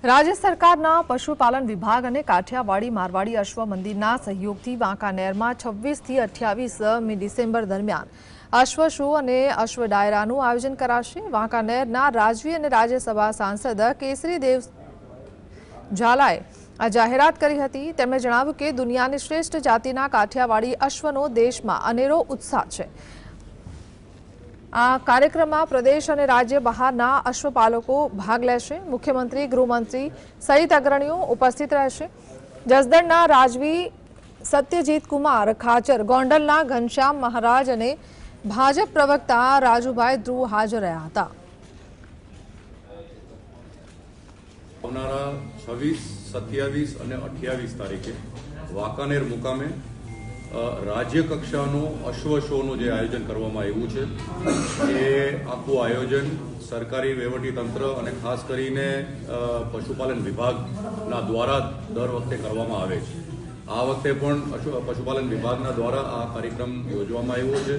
राज्य सरकारना पशुपालन विभाग और काठियावाड़ी मारवाड़ी अश्व मंदिरना सहयोगथी वांकानेरमा 26 થી 28 डिसेम्बर दरमियान अश्व शो और अश्व डायराનું आयोजन कराशे। वांकानेરના રાજવી અને રાજ્યસભા સાંસદ કેસરીદેવ ઝાલાએ આ જાહેરાત કરી હતી। તેમણે જણાવ્યું કે દુનિયાની શ્રેષ્ઠ જાતિના કાઠિયાવાડી અશ્વનો દેશમાં અનેરો ઉત્સાહ છે। આ કાર્યક્રમમાં પ્રદેશ અને રાજ્ય બહારના અશ્વપાલકો ભાગ લેશે। મુખ્યમંત્રી ગૃહમંત્રી સહિત અગ્રણીઓ ઉપસ્થિત રહેશે। જસદણના રાજવી સત્યજીત કુમાર ખાચર, ગોંડલના ઘનશ્યામ મહારાજ અને ભાજપ પ્રવક્તા રાજુભાઈ ધ્રુવ હાજર રહ્યા હતા। 26, 27 અને 28 તારીખે વાંકાનેર મુકામે राज्य कक्षाનો अश्व शोનું જે આયોજન કરવામાં આવ્યું છે એ આખું આયોજન સરકારી વહીવટીતંત્ર અને ખાસ કરીને પશુપાલન વિભાગના દ્વારા દર વખતે કરવામાં આવે છે। આ વખતે પણ પશુપાલન વિભાગના દ્વારા આ કાર્યક્રમ યોજવામાં આવ્યો છે।